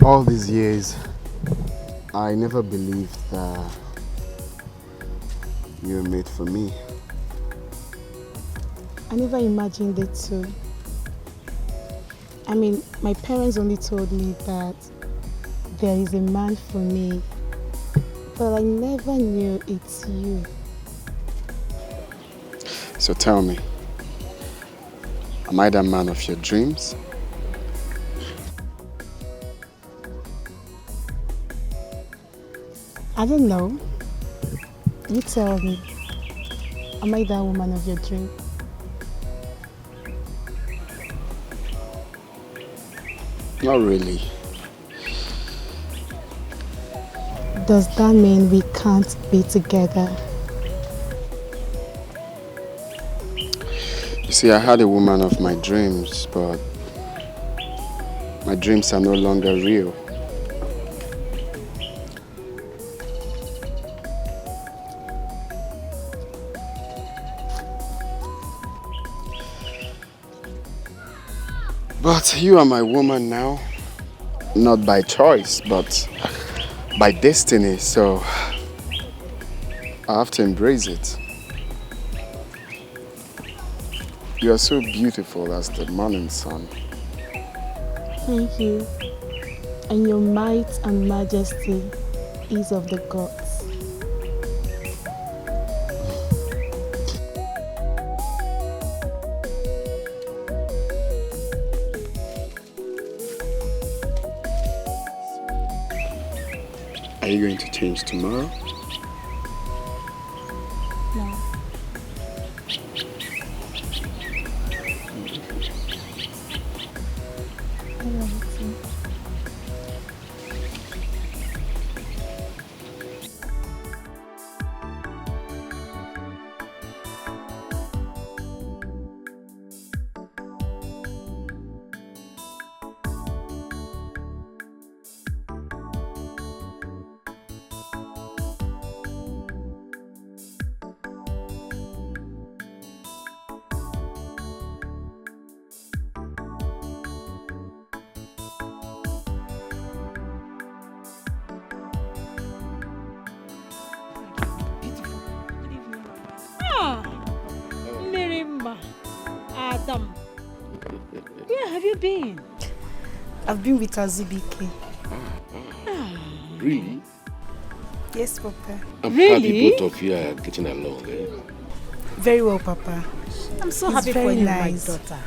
All these years, I never believed that you were made for me. I never imagined it too. I mean, my parents only told me that there is a man for me, but I never knew it's you. So tell me, am I the man of your dreams? I don't know. You tell me. Am I that woman of your dream? Not really. Does that mean we can't be together? You see, I had a woman of my dreams, but my dreams are no longer real. But you are my woman now, not by choice, but by destiny, so I have to embrace it. You are so beautiful as the morning sun. Thank you. And your might and majesty is of the gods. Are you going to change tomorrow? No. I want to. I've been with Azubike. Really? Yes, Papa. I'm happy both of you are getting along. Eh? Very well, Papa. I'm so happy for you, nice. My daughter.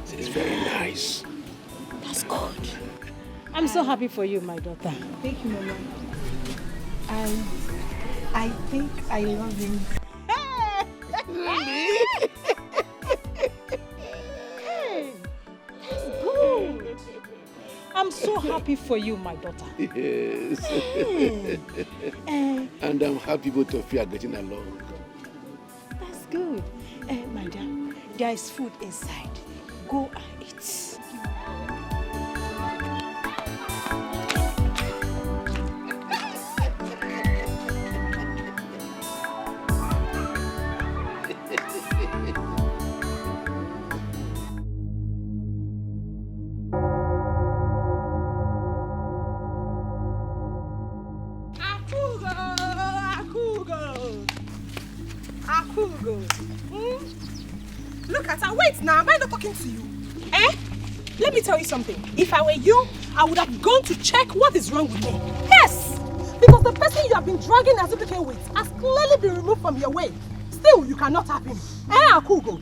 It's very nice. That's good. I'm so happy for you, my daughter. Thank you, Mama. I think I love him. Really? Good. I'm so happy for you, my daughter. Yes. And I'm happy both of you are getting along. That's good. My dear, there is food inside. Go and eat. Look at her. Wait now. Am I not talking to you? Eh? Let me tell you something. If I were you, I would have gone to check what is wrong with me. Yes! Because the person you have been dragging Azubike with has clearly been removed from your way. Still, you cannot have him. Eh, Akugo?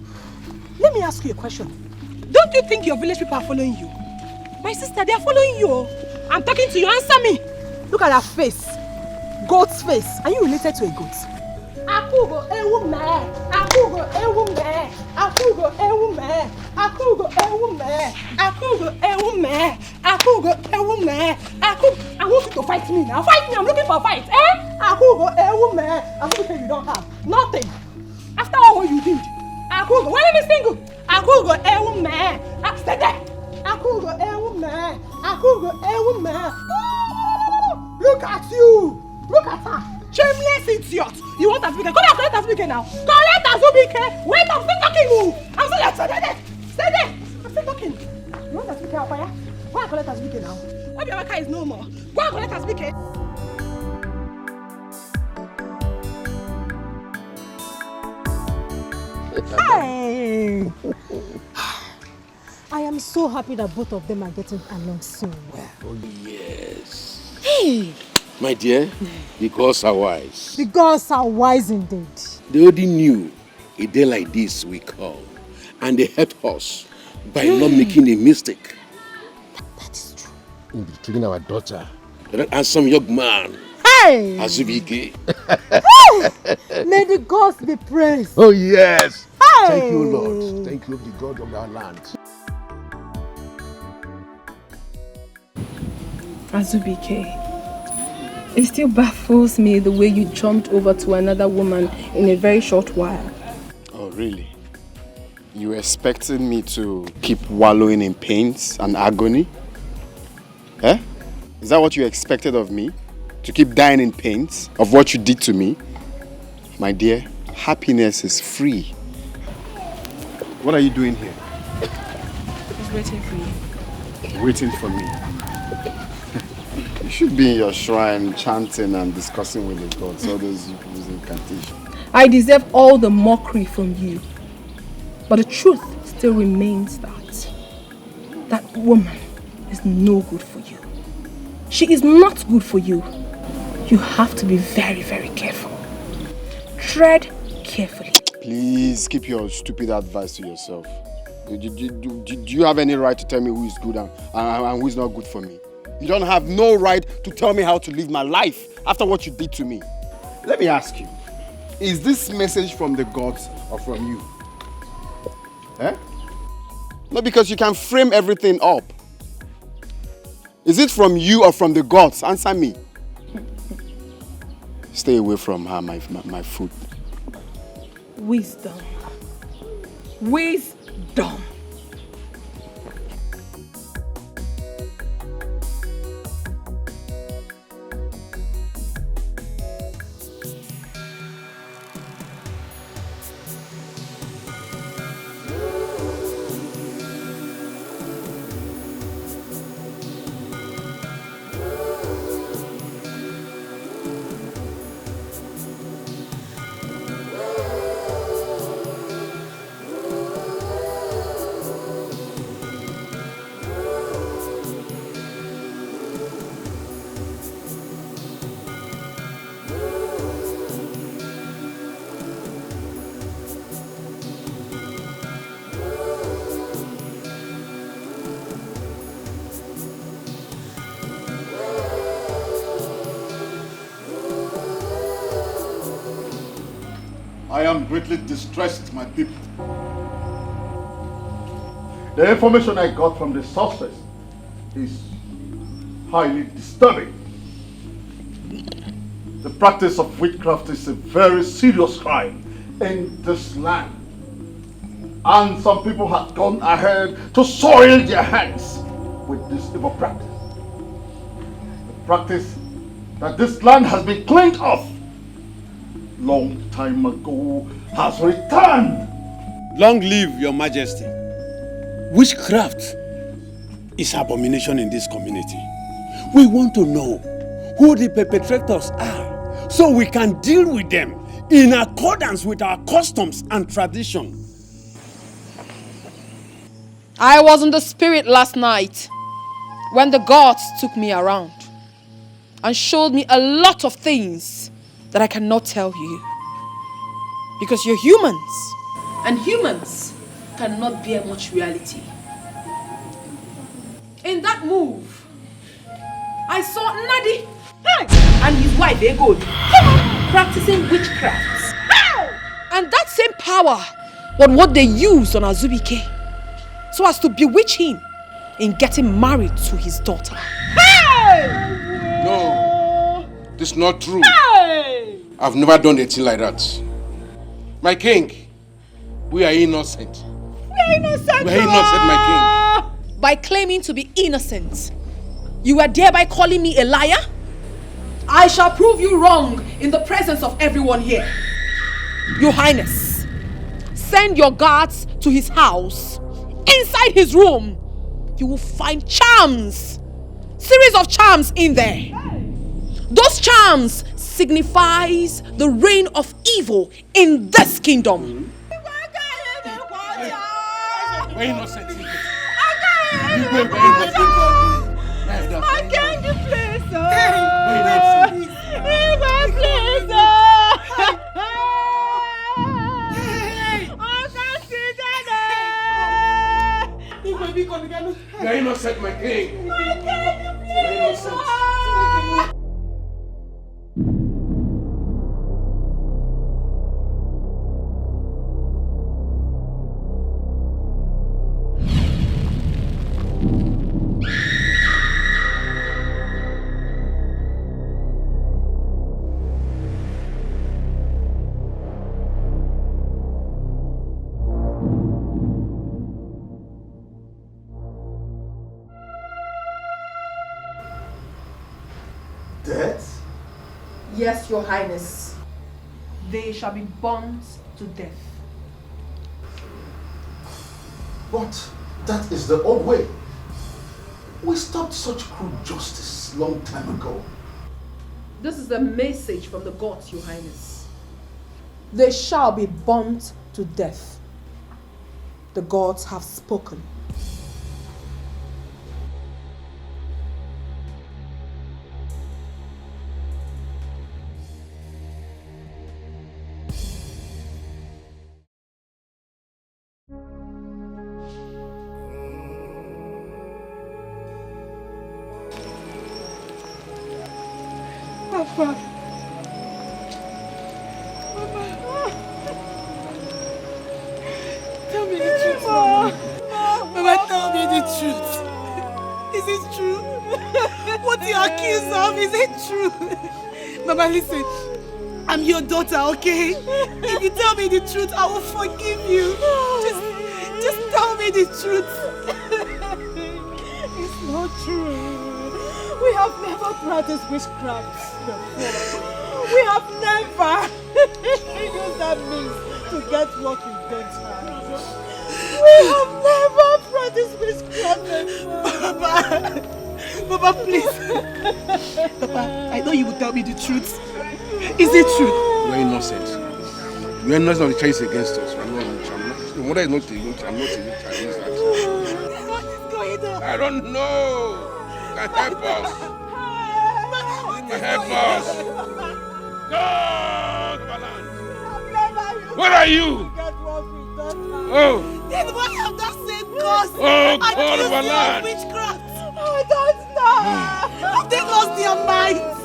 Let me ask you a question. Don't you think your village people are following you? My sister, they are following you. I'm talking to you. Answer me. Look at her face. Goat's face. Are you related to a goat? Akugo ewume, Akugo ewume, Akugo ewume, Akugo ewume, Akugo ewume, Akugo ewume, Akugo. I want you to fight me now. Fight me. I'm looking for a fight. Eh? Akugo ewume. Akugo you don't have nothing. After all what you did, Akugo. Why are you single? Akugo ewume. Stay there. Akugo ewume, Akugo ewume. Look at you. Look at her. Shameless idiot! You want Azubike? Go collect Azubike now! Collect Azubike! Wait, I'm still talking! I'm still there! Stay there! I'm still talking! You want Azubike out fire? Go and collect Azubike now. Obiamaka is no more. Go and collect Azubike. Hey! I am so happy that both of them are getting along so well. Oh, yes. Hey! My dear, the gods are wise. The gods are wise indeed. They already knew a day like this will come. And they helped us by not making a mistake. That is true. In between our daughter and that handsome young man, Hey! Azubike. May the gods be praised. Oh, yes. Hey! Thank you, Lord. Thank you, the God of our land. Azubike, it still baffles me the way you jumped over to another woman in a very short while. Oh, really? You expecting me to keep wallowing in pains and agony? Eh? Is that what you expected of me? To keep dying in pains of what you did to me? My dear, happiness is free. What are you doing here? He's waiting for you. Waiting for me. You should be in your shrine chanting and discussing with the gods, all those incantations. I deserve all the mockery from you. But the truth still remains that woman is no good for you. She is not good for you. You have to be very, very careful. Tread carefully. Please keep your stupid advice to yourself. Do you have any right to tell me who is good and who is not good for me? You don't have no right to tell me how to live my life after what you did to me. Let me ask you, is this message from the gods or from you? Eh? No, because you can frame everything up. Is it from you or from the gods? Answer me. Stay away from her, my food. Wisdom. Wisdom. I am greatly distressed, my people. The information I got from the sources is highly disturbing. The practice of witchcraft is a very serious crime in this land. And some people have gone ahead to soil their hands with this evil practice. The practice that this land has been cleaned of long time ago has returned. Long live your majesty. Witchcraft is abomination in this community. We want to know who the perpetrators are so we can deal with them in accordance with our customs and tradition. I was in the spirit last night when the gods took me around and showed me a lot of things that I cannot tell you. Because you're humans, and humans cannot bear much reality. In that move, I saw Nadi and his wife Ego practicing witchcraft. And that same power was what they used on Azubike so as to bewitch him in getting married to his daughter. No, this is not true. I've never done anything like that. My king, we are innocent. We are innocent, my king. By claiming to be innocent, you are thereby calling me a liar? I shall prove you wrong in the presence of everyone here. Your Highness, send your guards to his house, inside his room, you will find charms. Series of charms in there. Those charms signifies the reign of evil in this kingdom. We're innocent. You're innocent, my king. You're innocent. Death? Yes, Your Highness. They shall be burnt to death. But that is the old way. We stopped such cruel justice long time ago. This is a message from the gods, Your Highness. They shall be burnt to death. The gods have spoken. Papa. Tell me the truth, Mama. Mama, tell me the truth. Is it true? What you accuse of, is it true? Mama, listen. I'm your daughter, okay? If you tell me the truth, I will forgive you. Just tell me the truth. It's not true. We have never practiced witchcraft before. We have never. You know what that means? To get what we don't have. We have never practiced witchcraft before. Papa, please. Papa, I know you will tell me the truth. Is it true? We're innocent. We're innocent of the charges against us. Your mother is not even Chinese. What is going on? I don't know. Can help us. Can help us. God, Balan. Where are you? Oh. Then why have that same cause? Oh, God, Balan. Witchcraft. I don't know. Have they lost their minds?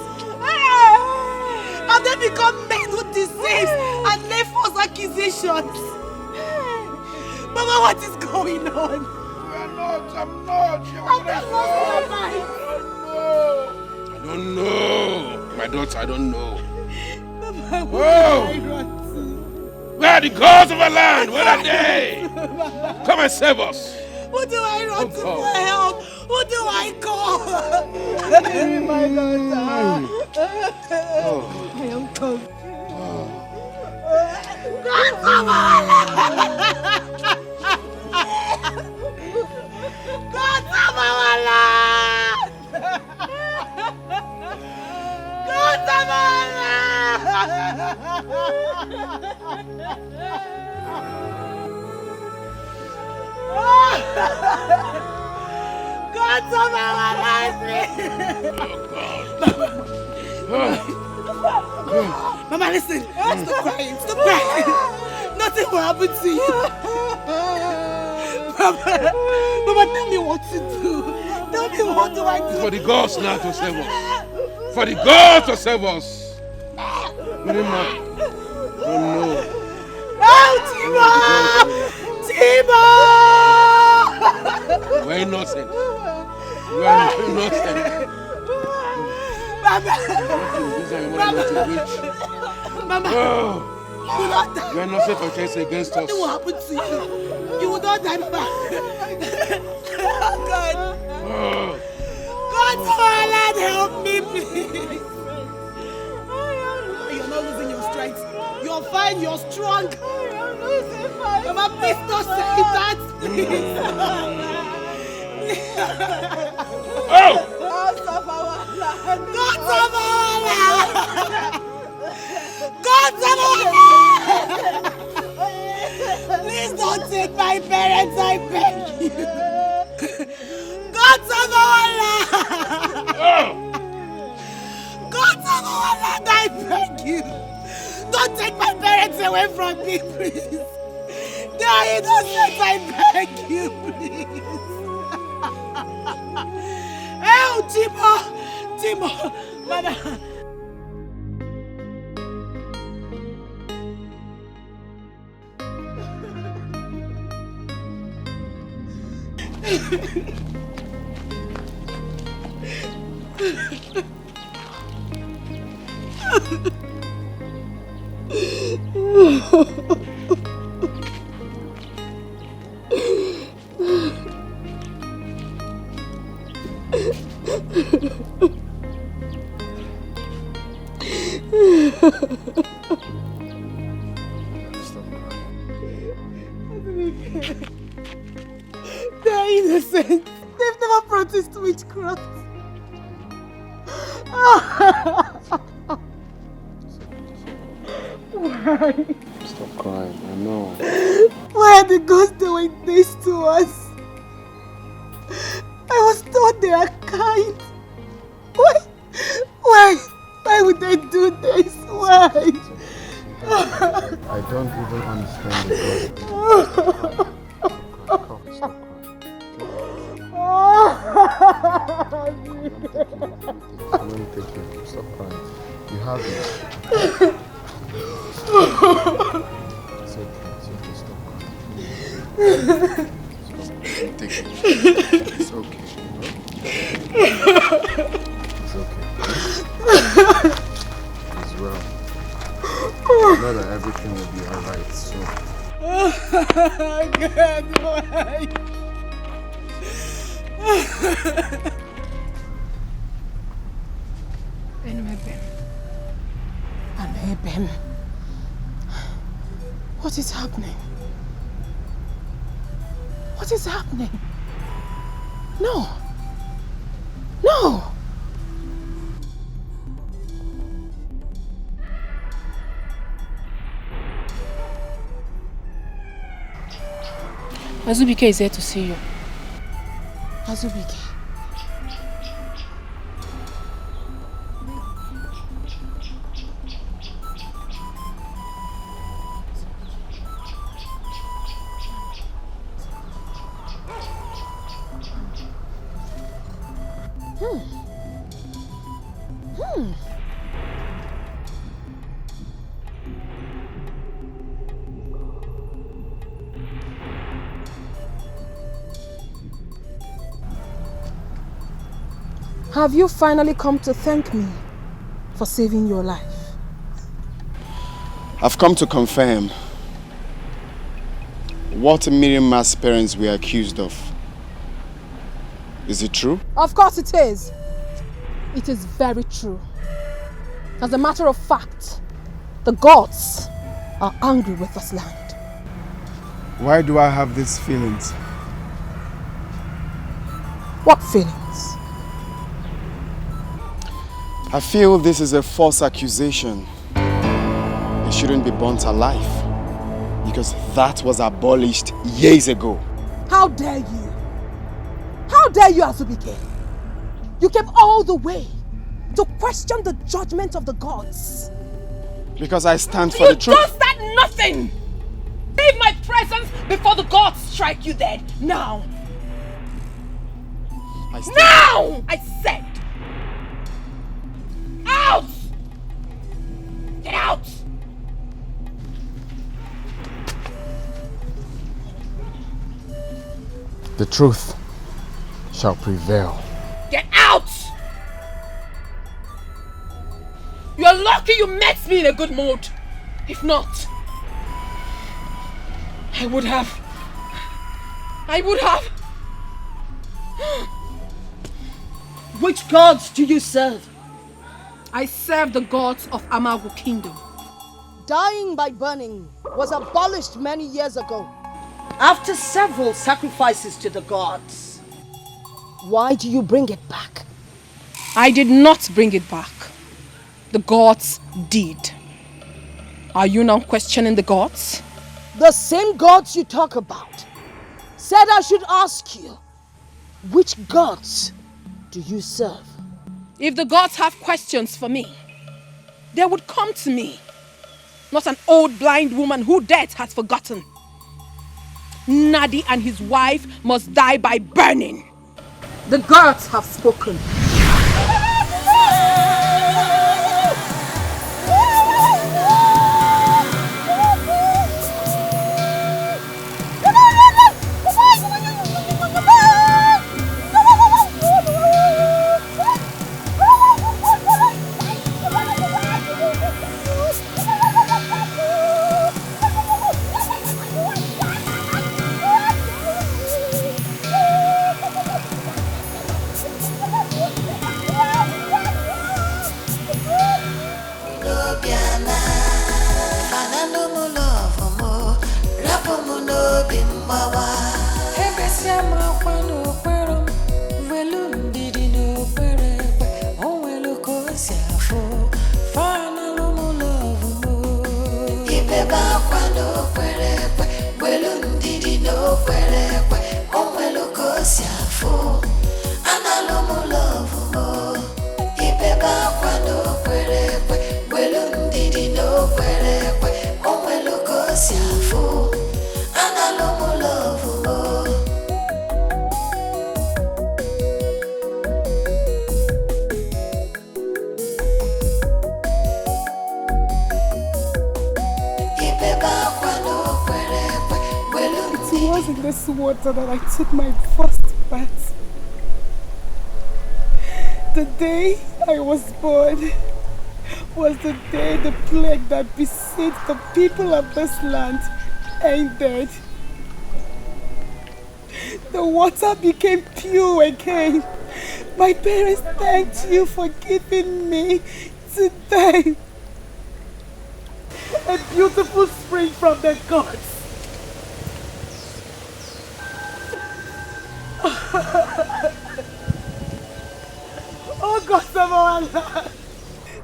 Have they become men who deceive and lay false accusations? Mama, what is going on? I'm not. Have they lost their minds? I don't know. My daughter, I don't know. Mama, what do I run to? Where are the gods of our land? Where are they? Come and save us. Who do I run to for help? Who do I call? My daughter. I am confused. God, Mama, listen. Stop crying. Stop crying. Nothing will happen to you. Mama, tell me what to do. Tell me what do I do. For the gods now to save us. For the gods to save us. Mama, don't know. Oh, Timo! We're innocent. We're innocent. Mama! Oh. You will not die. We're innocent of case against us. Nothing will happen to you. You will not die, Mama. God. Oh. God, Father, help me, please. You're not losing your strength. You're fine, you're strong. Mama, please don't say that, please. Oh! Gods of our land! Gods of our land! Gods of our land! Please don't take my parents, I beg you! Gods of our land! Gods of our land, I beg you! Don't take my parents away from me, please! They are innocent, I beg you, please! Oh, Timo! Mama! They're innocent. They've never practiced witchcraft. Why? Stop crying, I know. Why are the gods doing this to us? I was told they are kind. Why would they do this? Why? I don't even understand the gods. Stop crying. Let me take you. Stop crying. You have it. It's okay, stop crying. Stop. Take it. It's okay. It's okay. It's well. I know that everything will be alright, so. God, why? Ameben. What is happening? What is happening? No. Azubike is here to see you. Azubike. Have you finally come to thank me for saving your life? I've come to confirm what Miriam's parents were accused of. Is it true? Of course it is. It is very true. As a matter of fact, the gods are angry with this land. Why do I have these feelings? What feelings? I feel this is a false accusation. They shouldn't be burnt alive because that was abolished years ago. How dare you? How dare you, Azubike? You came all the way to question the judgment of the gods. Because I stand for the truth. You don't stand nothing! Leave my presence before the gods strike you dead. Now! Now! I said! Out! Get out! The truth shall prevail. Get out! You're lucky you met me in a good mood. If not, I would have. Which gods do you serve? I serve the gods of Amago Kingdom. Dying by burning was abolished many years ago, after several sacrifices to the gods. Why do you bring it back? I did not bring it back. The gods did. Are you now questioning the gods? The same gods you talk about said I should ask you, which gods do you serve? If the gods have questions for me, they would come to me, not an old blind woman who death has forgotten. Nadi and his wife must die by burning. The gods have spoken. This water that I took my first bath. The day I was born was the day the plague that besieged the people of this land ended. The water became pure again. My parents thanked you for giving me today a beautiful spring from the gods. Oh God of our land,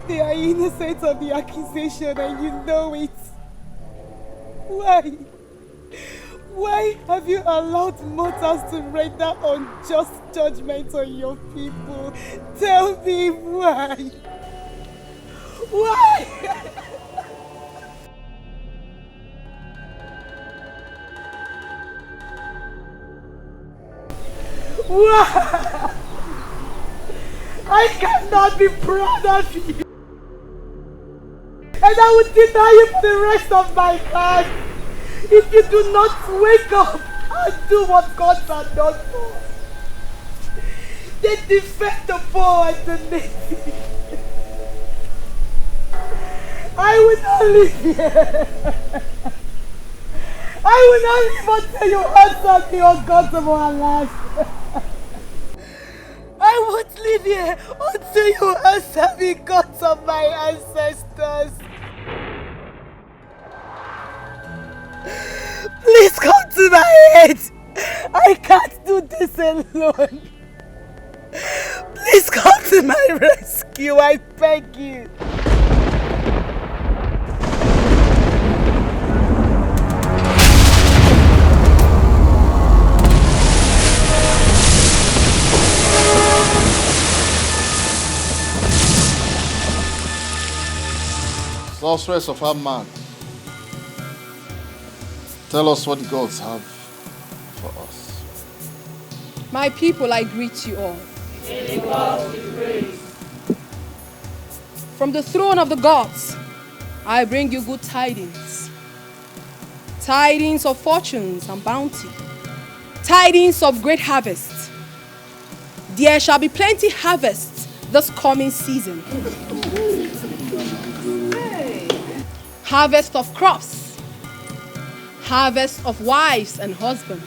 they are innocent of the accusation and you know it. Why? Why have you allowed mortals to render unjust judgment on your people? Tell me why? Why? Why? I cannot be proud of you. And I will deny you for the rest of my life if you do not wake up and do what gods are done for. They defend the poor and the needy. I will not live here. I will not live until you answer me, O God of our lives. I won't live here until you answer me, gods of my ancestors. Please come to my aid. I can't do this alone. Please come to my rescue, I beg you. Sorceress of our man, tell us what the gods have for us. My people, I greet you all. From the throne of the gods, I bring you good tidings. Tidings of fortunes and bounty. Tidings of great harvest. There shall be plenty harvests this coming season. Harvest of crops. Harvest of wives and husbands.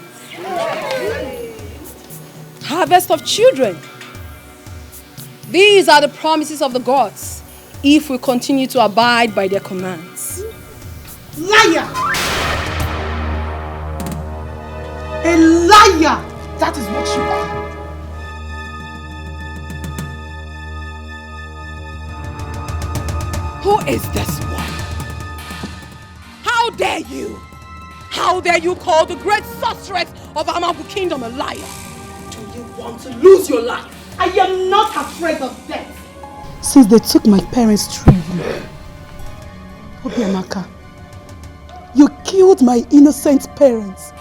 Harvest of children. These are the promises of the gods if we continue to abide by their commands. Liar! A liar! That is what you are. Who is this one? How dare you? How dare you call the great sorceress of Amabu Kingdom a liar? Do you want to lose your life? I am not afraid of death. Since they took my parents' children, Obiamaka, you killed my innocent parents,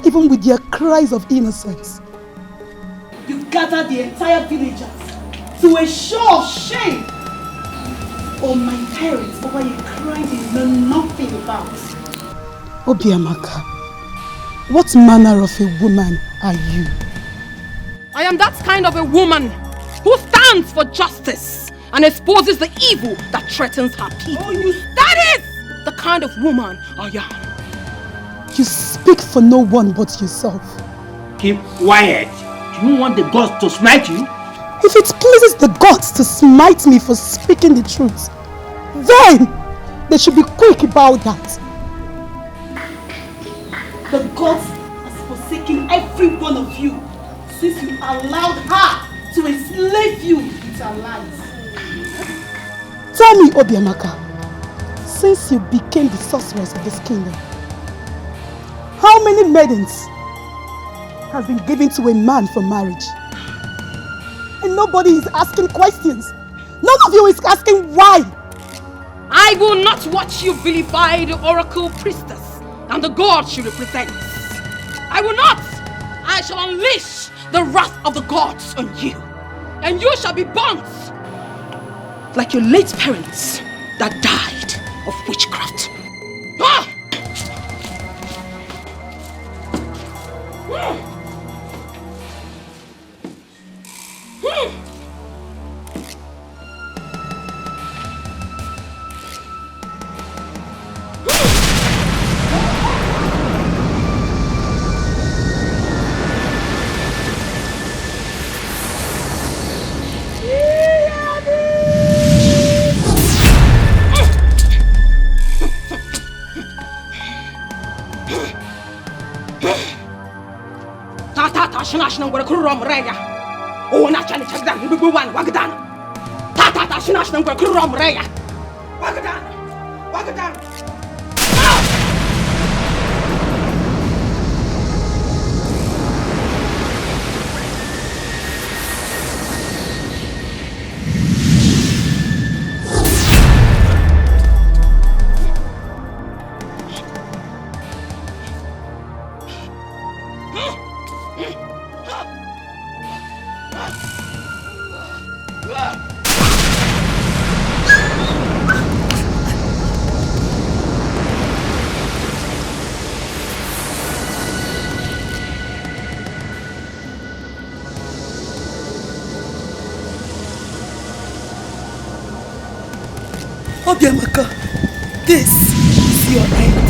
even with their cries of innocence. You gathered the entire villagers to a show of shame on my parents over a crime they know nothing about. Obiamaka, what manner of a woman are you? I am that kind of a woman who stands for justice and exposes the evil that threatens her people. That is the kind of woman I am. You speak for no one but yourself. Keep quiet. Do you want the gods to smite you? If it pleases the gods to smite me for speaking the truth, then they should be quick about that. The gods has forsaken every one of you since you allowed her to enslave you with her lies. Tell me, Obiamaka, since you became the sorceress of this kingdom, how many maidens has been given to a man for marriage? And nobody is asking questions. None of you is asking why. I will not watch you vilify the Oracle priestess and the god she represents. I will not. I shall unleash the wrath of the gods on you. And you shall be burnt like your late parents that died of witchcraft. Ah! Shinash ngora kurom reya. O na chani chagdan bibu wan wagdan. Ta shinash ngora kurom reya. Wagdan. Obiamaka, this is your end.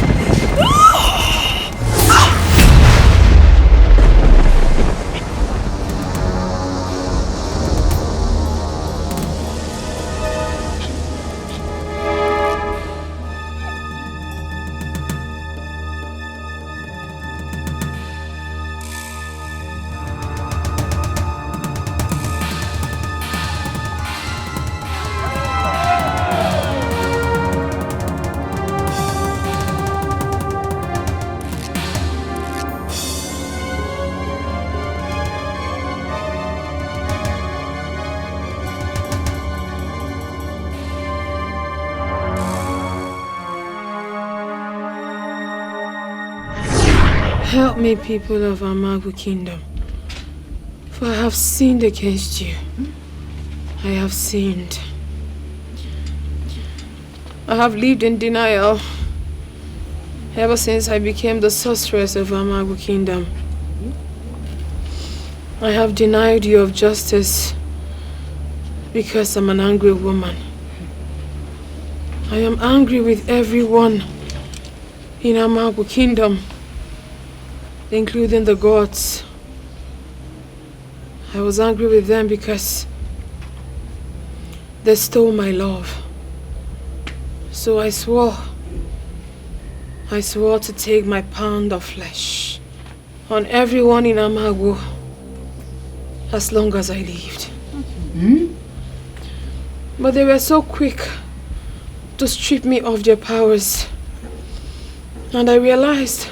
Help me, people of Amabu Kingdom, for I have sinned against you. I have sinned. I have lived in denial ever since I became the sorceress of Amabu Kingdom. I have denied you of justice because I'm an angry woman. I am angry with everyone in Amabu Kingdom, including the gods. I was angry with them because they stole my love. So I swore to take my pound of flesh on everyone in Amabu as long as I lived. But they were so quick to strip me of their powers. And I realized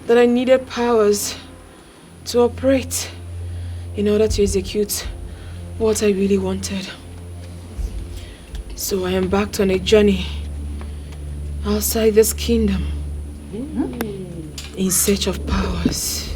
that I needed powers to operate in order to execute what I really wanted. So I embarked on a journey outside this kingdom in search of powers.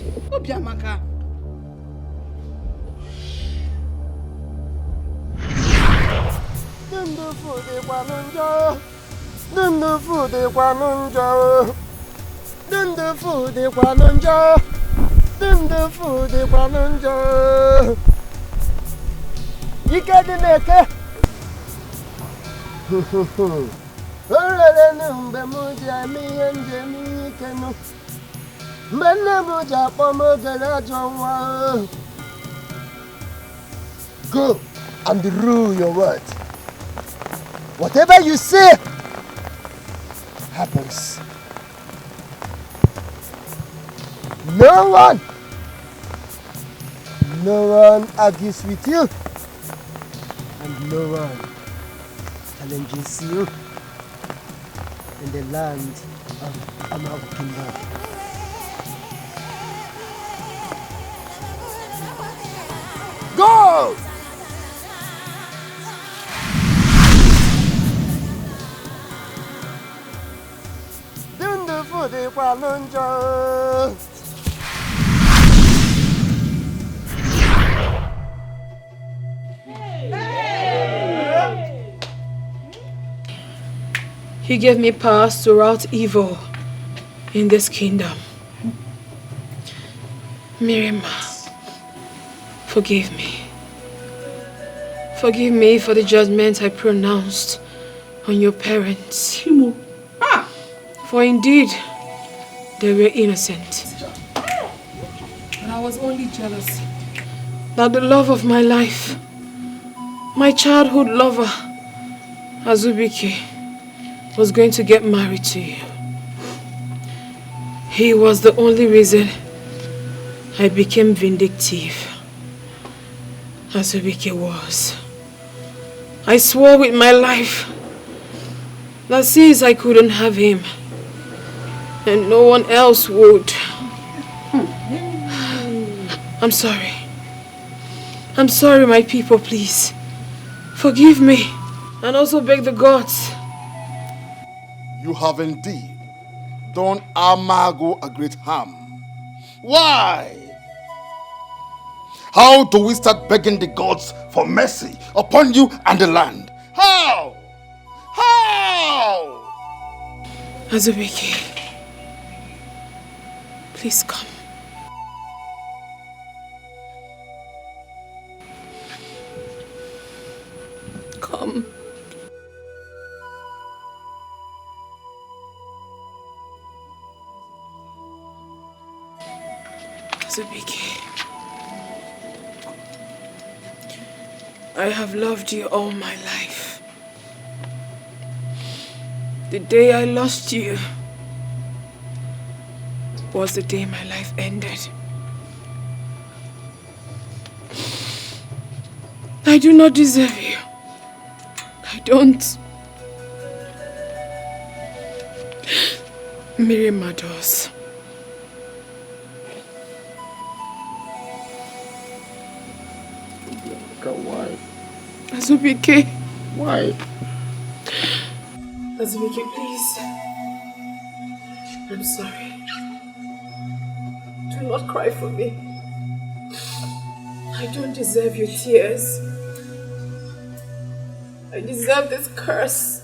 Go and rule your words. Whatever you say happens. No one argues with you, and no one challenges you in the land of Amaru Kingdom. Go! He gave me powers to rout evil in this kingdom. Miriam, forgive me. Forgive me for the judgment I pronounced on your parents. For indeed, they were innocent. And I was only jealous that the love of my life, my childhood lover, Azubike, was going to get married to you. He was the only reason I became vindictive. Azubike was. I swore with my life that since I couldn't have him, and no one else would. I'm sorry. I'm sorry, my people, please. Forgive me. And also beg the gods. You have indeed done Amago a great harm. Why? How do we start begging the gods for mercy upon you and the land? How? How? Azubike, please come. Come. Azubike, I have loved you all my life. The day I lost you was the day my life ended. I do not deserve you. I don't. Miriam adores. Why? Azubike. Why? Azubike, please. I'm sorry. Do not cry for me. I don't deserve your tears. I deserve this curse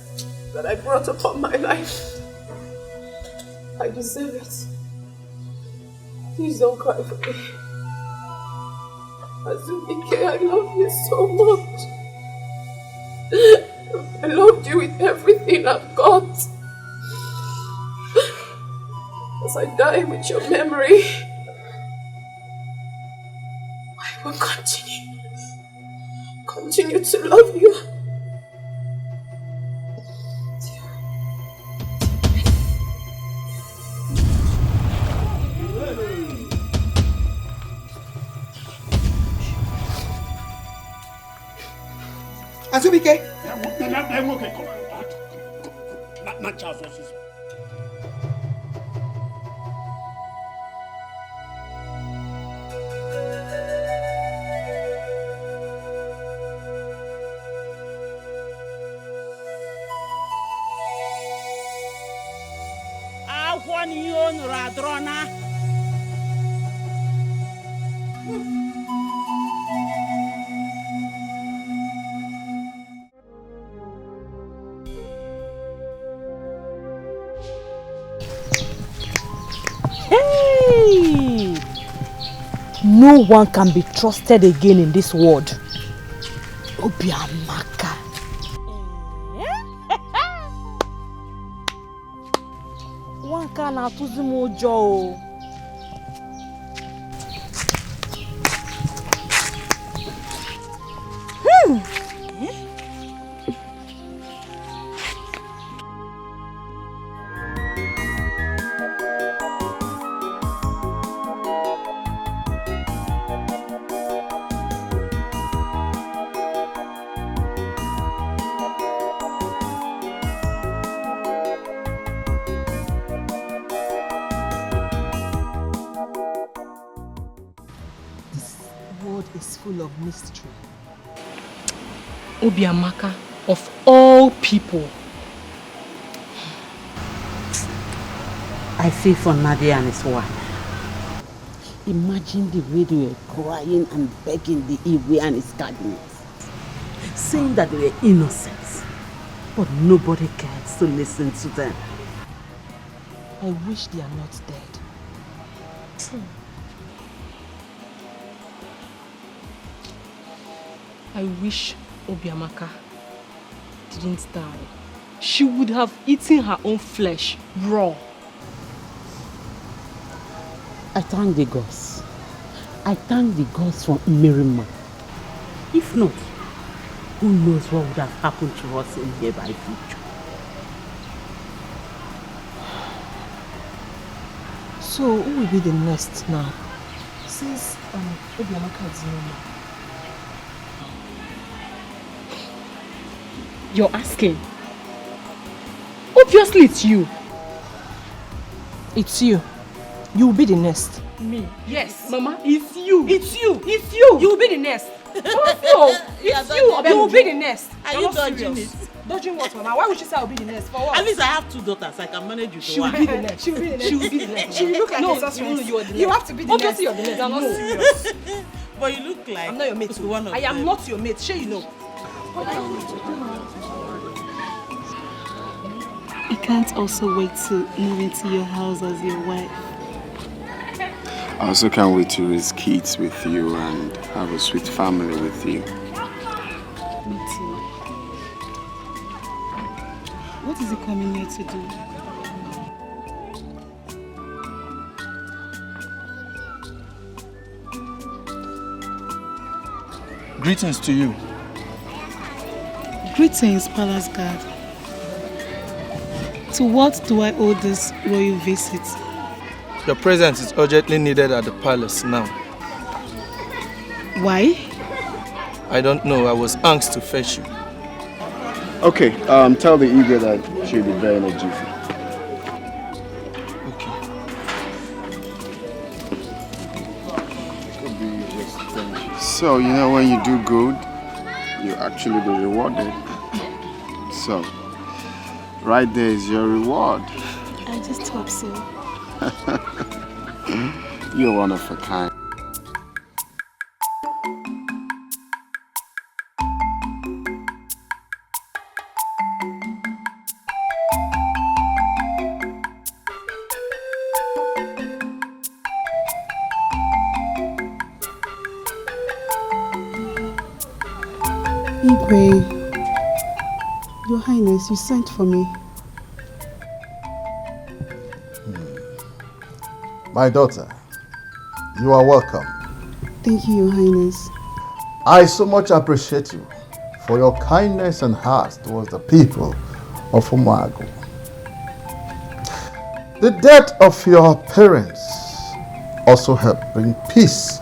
that I brought upon my life. I deserve it. Please don't cry for me. Azubike, I love you so much. I loved you with everything I've got. As I die with your memory, I will continue to love you. Azubike! match house horses. Hey! No one can be trusted again in this world. Obiamaka. One can atuzi mojo. Full of mystery. Obiamaka, of all people. I feel for Nadia and his wife. Imagine the way they were crying and begging the Iwe and his cardinals, saying that they were innocent, but nobody cares to listen to them. I wish they are not dead. I wish Obiamaka didn't die. She would have eaten her own flesh raw. I thank the gods. I thank the gods for Mirima. If not, who knows what would have happened to us in nearby future. So who will be the next now? Since Obiamaka is no more. You're asking? Obviously it's you. It's you. You will be the next. Me? Yes. Mama, it's you. It's you. It's you. You will be the next. It's you. You will be the next. Are you dodging it? Dodging what, Mama? Why would she say I'll be the next? For what? At least I have 2 daughters. I can manage you to She will be the next. She will be the next. She will be the next. She will look like no, a sorceress. you are the next. You have to be the Obviously next. you're the next. I'm not No. serious. But you look like... I'm not your mate. One of I am them. not your mate. Sure you know. I can't also wait to move into your house as your wife. I also can't wait to raise kids with you and have a sweet family with you. Me too. What is he coming here to do? Greetings to you. Greetings, Palace Guard. To what do I owe this royal visit? Your presence is urgently needed at the palace now. Why? I don't know. I was asked to fetch you. Okay, tell the EBERE that she'll be there in a jiffy. So, you know, when you do good, you actually be rewarded. So, right there is your reward. I just hope so. You're one of a kind. EBERE, Your Highness, you sent for me. My daughter, you are welcome. Thank you, Your Highness. I so much appreciate you for your kindness and heart towards the people of Umago. The death of your parents also helped bring peace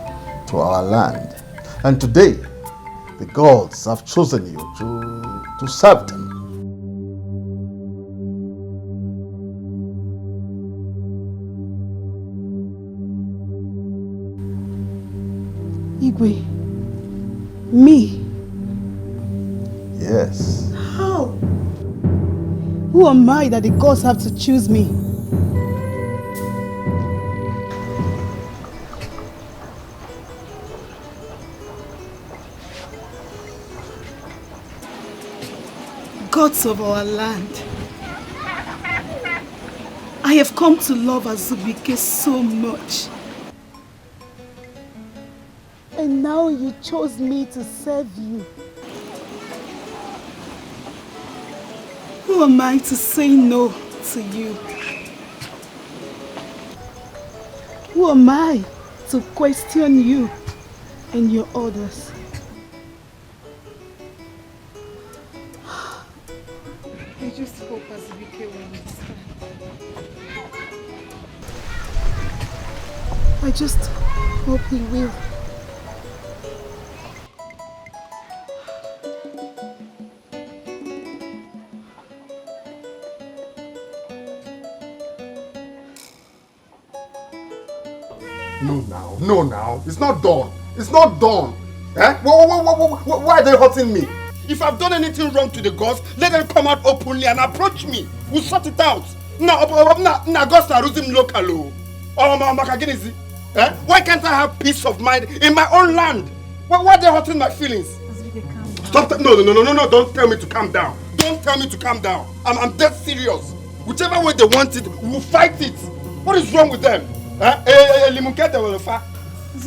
to our land. And today, the gods have chosen you to serve them. Igwe, me? Yes. How? Who am I that the gods have to choose me? Gods of our land, I have come to love Azubike so much. And now you chose me to serve you. Who am I to say no to you? Who am I to question you and your orders? I just hope Azubike will understand. I just hope he will. No now, it's not done. It's not done. Eh? Why are they hurting me? If I've done anything wrong to the gods, let them come out openly and approach me. We'll sort it out. Now gods are losing local. Why can't I have peace of mind in my own land? Why are they hurting my feelings? Stop. No, don't tell me to calm down. Don't tell me to calm down. I'm dead serious. Whichever way they want it, we'll fight it. What is wrong with them?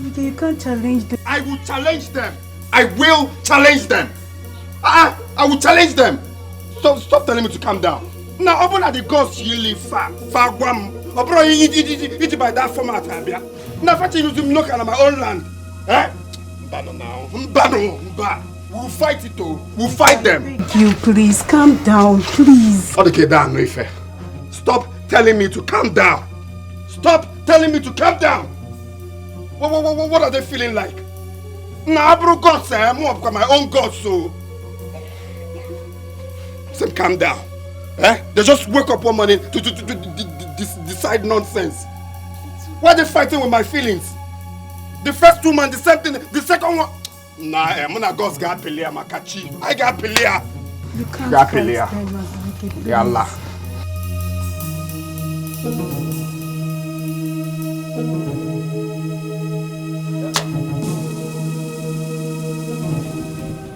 You can't challenge them. I will challenge them. I will challenge them. I will challenge them. Stop telling me to calm down. Now, open at the gods you live far guam. Bro, it by that format. Now, if you look at my own land, we'll fight it too. We'll fight them. Thank you, please calm down, please. Okay, down, Noife. Stop telling me to calm down. Stop telling me to calm down. What are they feeling like? Nah, bro, gods, I'm got my own gods, so. Say, calm down. They just wake up one morning to decide nonsense. Why are they fighting with my feelings? The first 2 months, the same thing. The second one. Nah, I'm not gods got Pelea, Makachi. I got Pelea. You can't fight them, Azubike. Yallah.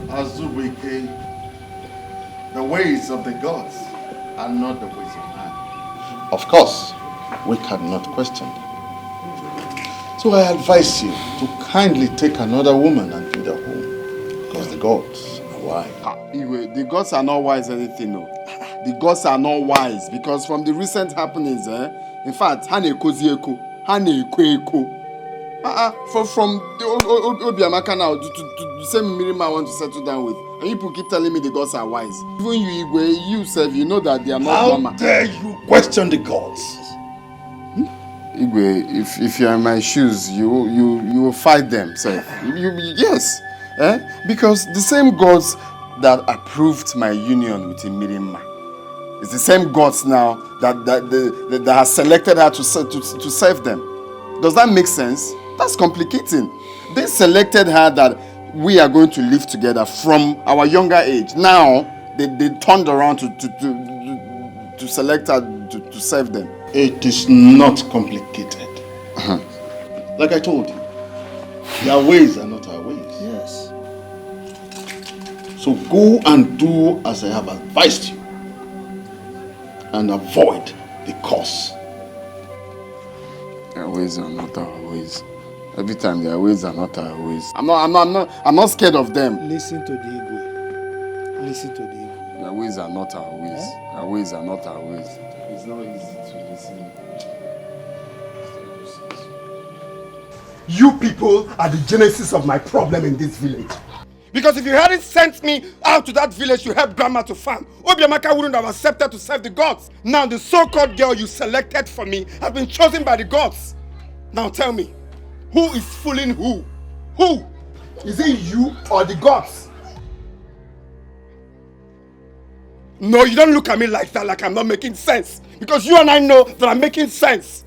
Azubike, the ways of the gods are not the ways of man. Of course, we cannot question them. So I advise you to kindly take another woman and bring her home, because the gods are wise. The gods are not wise anything, no. The gods are not wise because from the recent happenings, in fact, from the Obiamaka now to the same Mirima I want to settle down with. And people keep telling me the gods are wise. Even you, Igwe, you self, you know that they are not How dare you question the gods? Igwe, if you are in my shoes, you will fight them, sir. Yes. Because the same gods that approved my union with Imirima, it's the same gods now that has selected her to serve them. Does that make sense? That's complicating. They selected her that we are going to live together from our younger age. Now they turned around to select her to serve them. It is not complicated. Like I told you, their ways are not our ways. Yes. So go and do as I have advised you and avoid the cause. Their ways are not our ways. Every time their ways are not our ways. I'm not scared of them. Listen to the ego. Listen to the ego. Their ways are not our ways. Their ways are not our ways. It's not easy to listen. You people are the genesis of my problem in this village. Because if you hadn't sent me out to that village to help grandma to farm, Obiamaka wouldn't have accepted to serve the gods. Now the so-called girl you selected for me has been chosen by the gods. Now tell me, who is fooling who? Who? Is it you or the gods? No, you don't look at me like that, like I'm not making sense. Because you and I know that I'm making sense.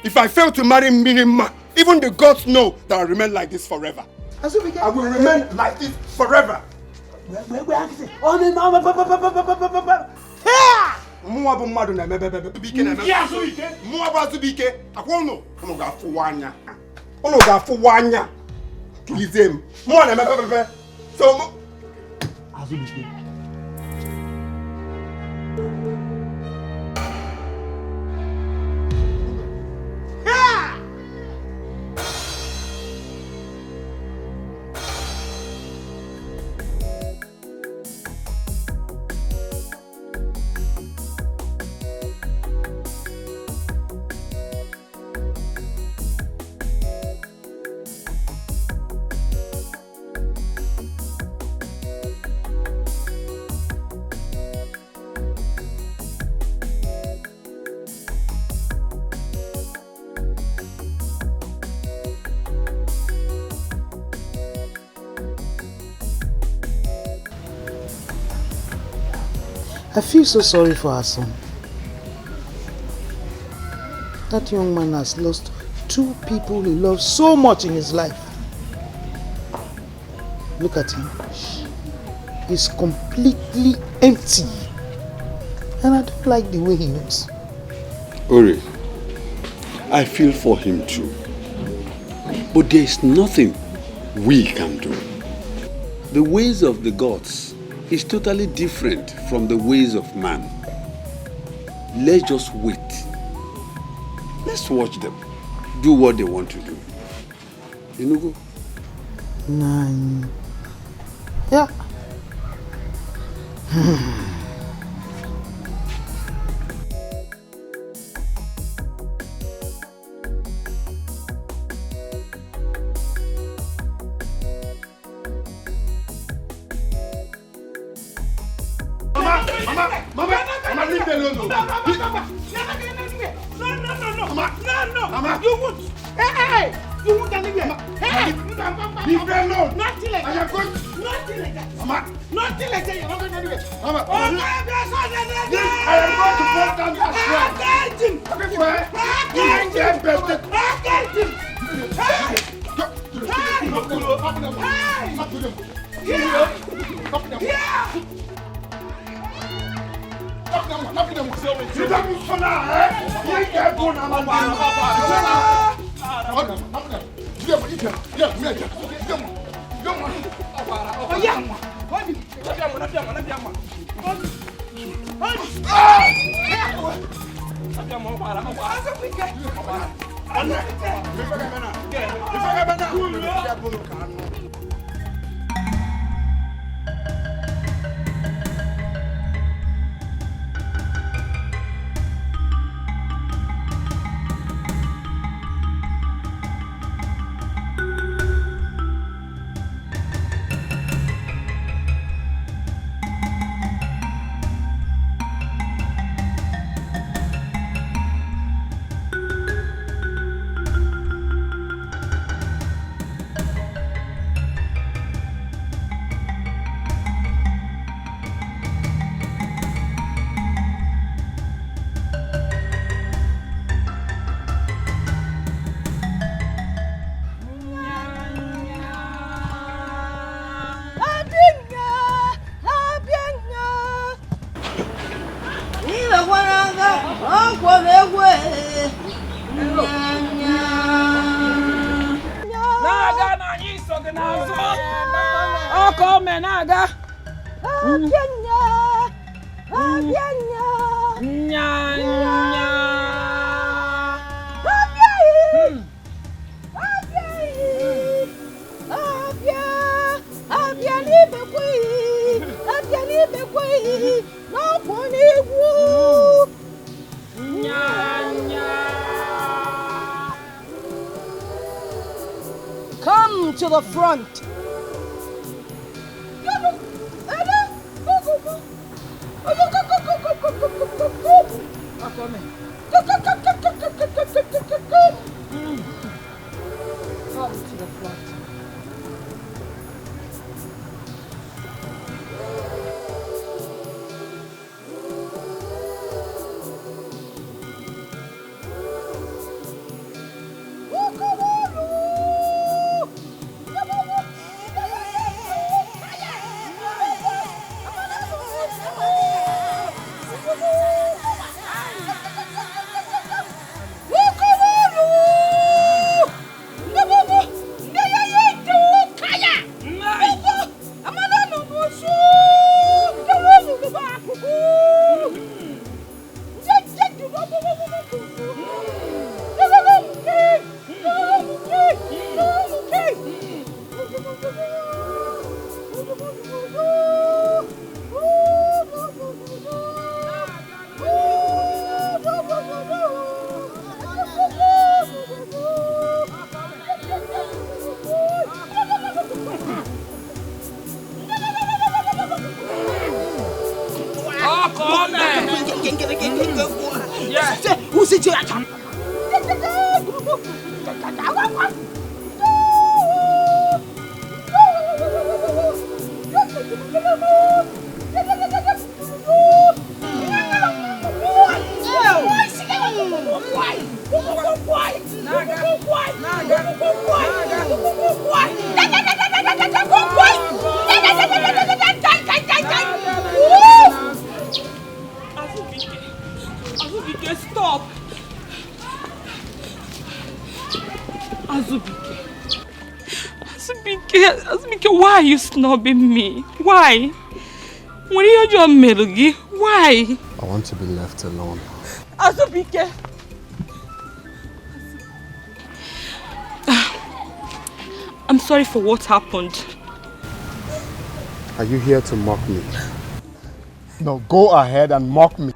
If I fail to marry Mirima, even the gods know that I'll remain like this forever. I will remain like this forever. I feel so sorry for her son. That young man has lost 2 people he loves so much in his life. Look at him. He's completely empty. And I don't like the way he looks. Ori, I feel for him too. But there is nothing we can do. The ways of the gods is totally different from the ways of man. Let's just wait. Let's watch them do what they want to do. You know, go. Nine. Yeah. Mama, leave me alone. No, you won't. Hey, you won't anywhere. Hey, leave me alone. Nothing like that. I am going. Nothing like that. Mama, nothing like that. You're not going anywhere. Mama, I am going to fall down that Come to the front. Come to the front. Who's it? Stop! Azubike, why are you snubbing me? Why? What are you doing, Melugi? Why? I want to be left alone. Azubike! I'm sorry for what happened. Are you here to mock me? No, go ahead and mock me.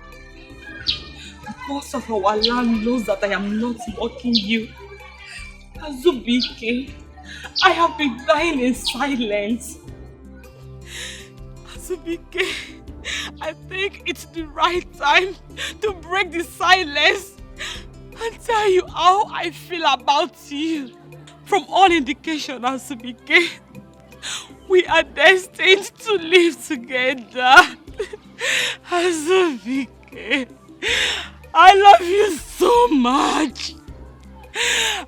The boss of our land knows that I am not mocking you. Azubike, I have been dying in silence. Azubike, I think it's the right time to break the silence and tell you how I feel about you. From all indication, Azubike, we are destined to live together. Azubike, I love you so much.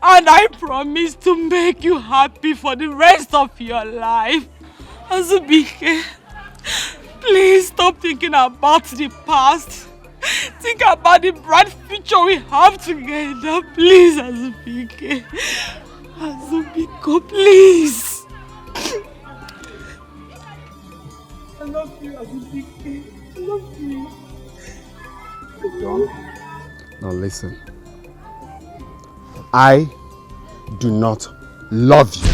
And I promise to make you happy for the rest of your life. Azubike, please stop thinking about the past. Think about the bright future we have together. Please, Azubike. Azubiko, please. I love you, Azubike. I love you. Now listen. I do not love you.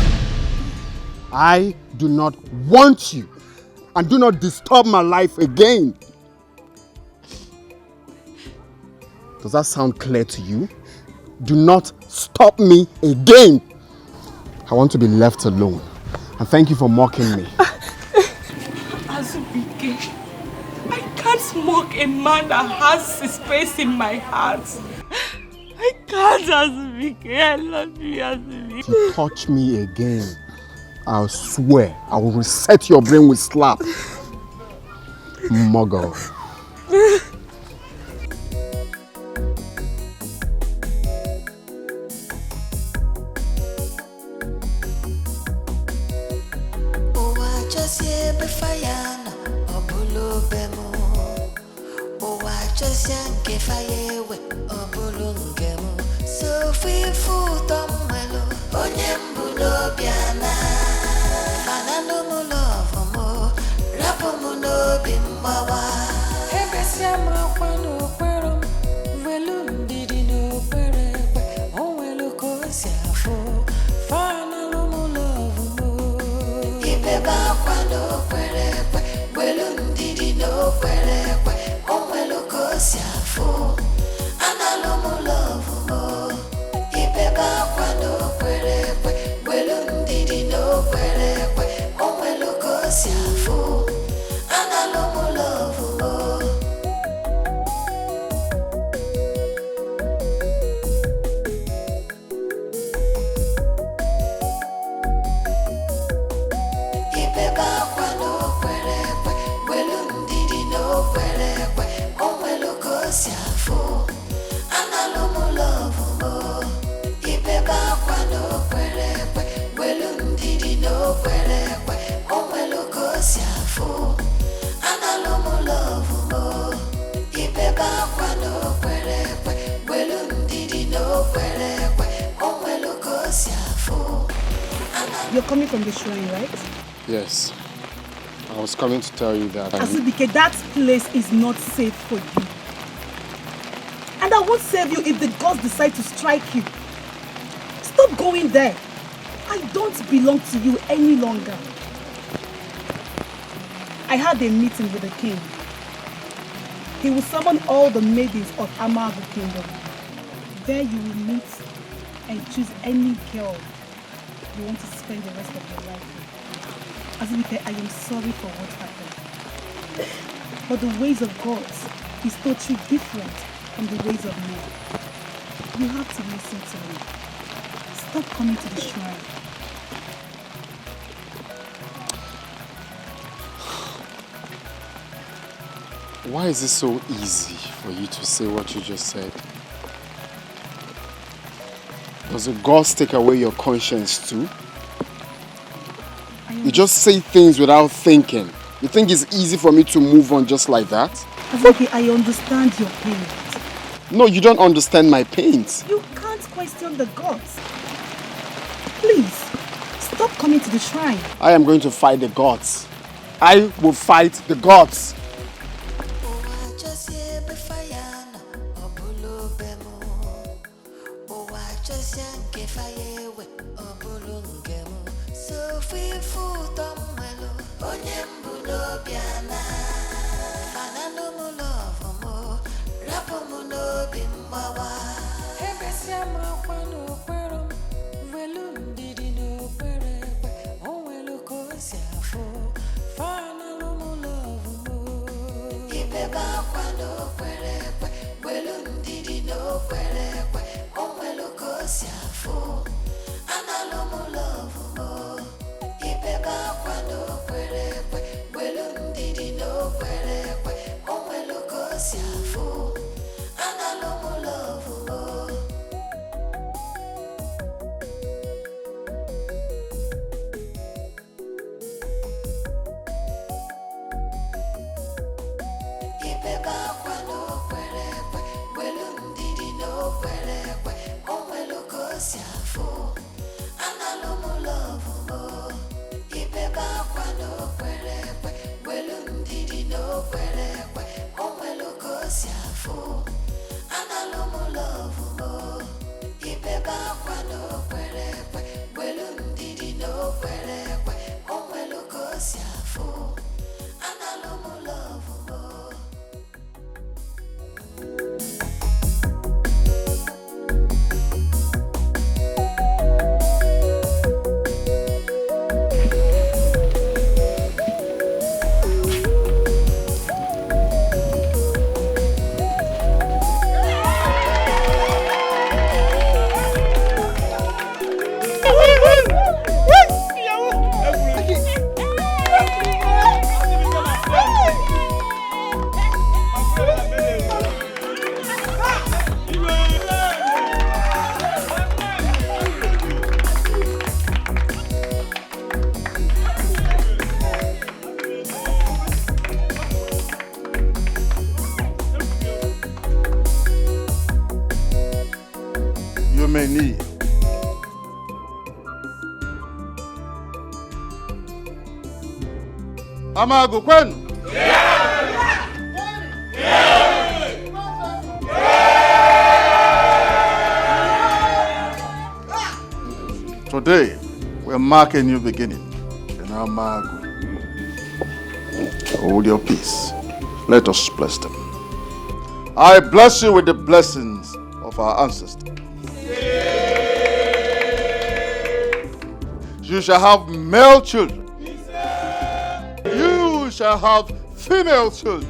I do not want you. And do not disturb my life again. Does that sound clear to you? Do not stop me again. I want to be left alone. And thank you for mocking me. Azubike, I can't mock a man that has his space in my heart. I can't, Azubike. I love you, Azubike. If you touch me again, I'll swear I will reset your brain with slap. Muggle. You're coming from the shrine, right? Yes. I was coming to tell you that... Azubike, that place is not safe for you. And I won't save you if the gods decide to strike you. Stop going there. I don't belong to you any longer. I had a meeting with the king. He will summon all the maidens of Amagu Kingdom. There you will meet and choose any girl you want to spend the rest of your life with. Azubike, I am sorry for what happened. But the ways of God is totally different from the ways of men. You have to listen to me. Stop coming to the shrine. Why is it so easy for you to say what you just said? Does the gods take away your conscience too? You just say things without thinking. You think it's easy for me to move on just like that? Okay, I understand your pain. No, you don't understand my pains. You can't question the gods. Please, stop coming to the shrine. I am going to fight the gods. I will fight the gods. Amago kwenu. Today, we're marking a new beginning in Amago. Hold your peace. Let us bless them. I bless you with the blessings of our ancestors. You shall have male children. You shall have female children.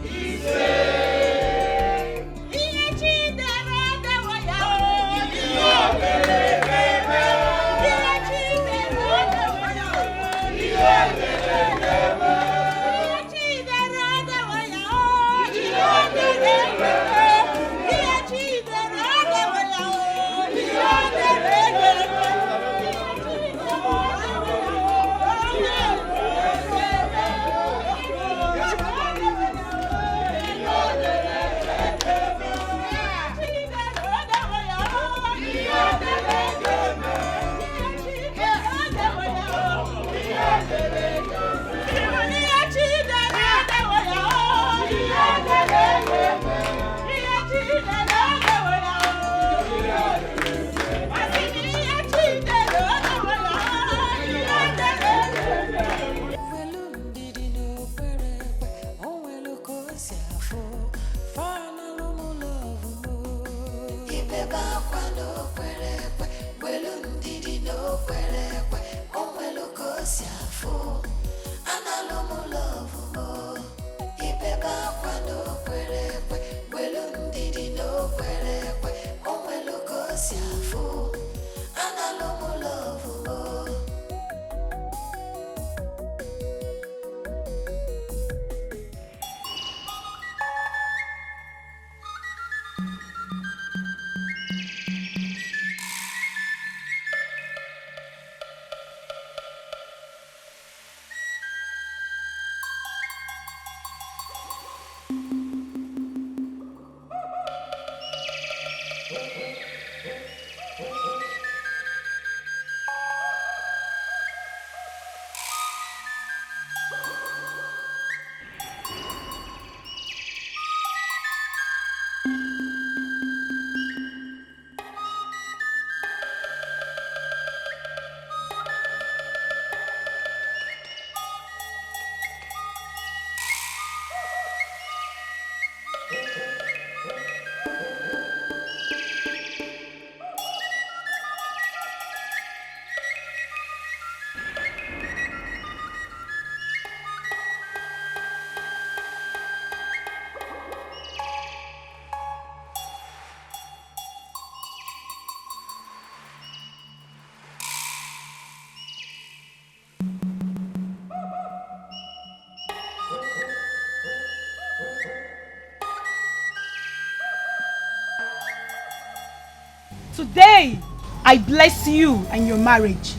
Today, I bless you and your marriage.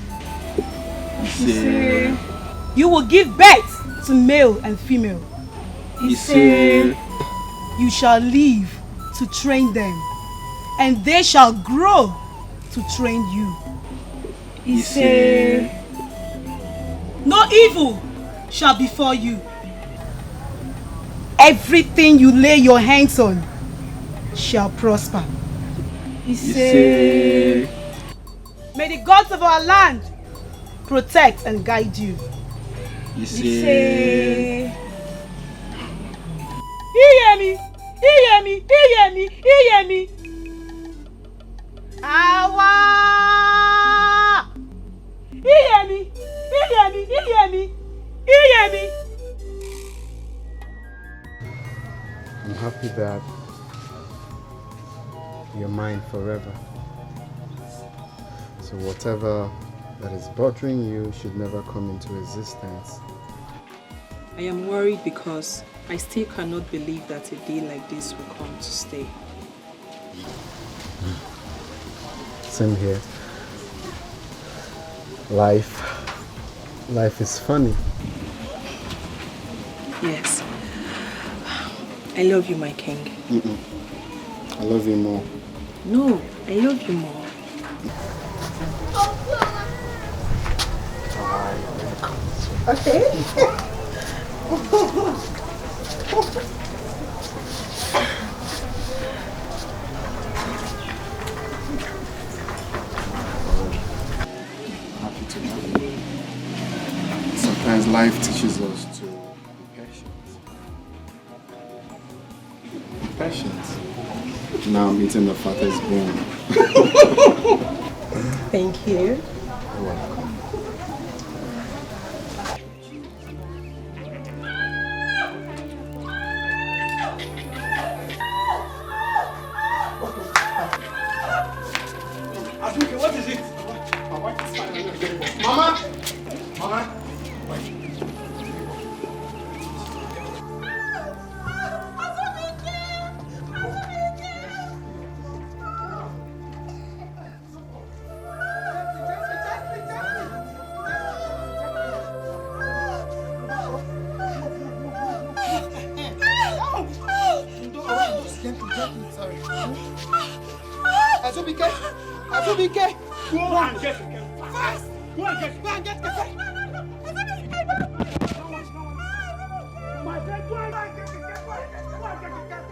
Ise. You will give birth to male and female. Ise. You shall live to train them, and they shall grow to train you. Ise. No evil shall befall you. Everything you lay your hands on shall prosper. Ise. May the gods of our land protect and guide you. Ise. Iyemi, Iyemi, Iyemi, Iyemi. Awa! Iyemi, Iyemi, Iyemi, Iyemi. I'm happy that you're mine forever. So whatever that is bothering you should never come into existence. I am worried because I still cannot believe that a day like this will come to stay. Same here. Life is funny. Yes. I love you, my king. I love you more. No, I love you more. Okay. Happy to have you. Sometimes life teaches us to be patient. Patient. Now I'm eating the fattest bone. Thank you. You're welcome. Azuki, what is it? My wife is fine. Mama! Mama! Azubike! Azubike! Go and get the Kefe. Fast! Go and get Kefe! My friend, go and get the Kefe. Go and get the Kefe.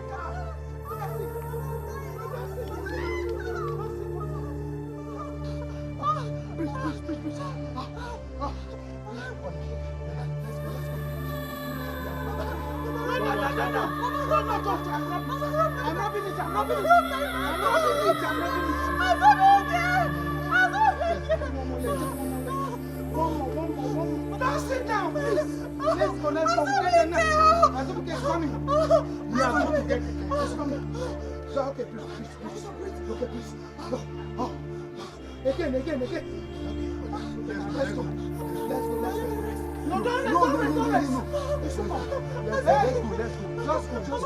Please. I'm rubbing it. One more. Don't sit down, please. Let's go. Get the knife. Azubuke is coming. We are going to get the knife. It's coming. So, okay, please. Okay, please. Go. Again. Okay. Let's go. No, don't rest. Let's go. Just go.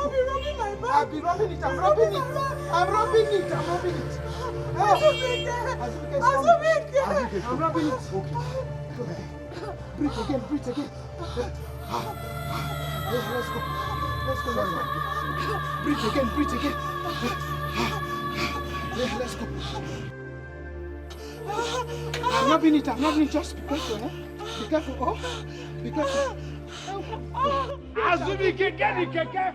I'll be rubbing it. I'm rubbing it. I'm rubbing it. Okay. Breathe again. Let's go. Breathe again. Let's go. I'm rubbing it. Just be careful, eh? Be careful. Oh, be careful. Azumi, get the keke.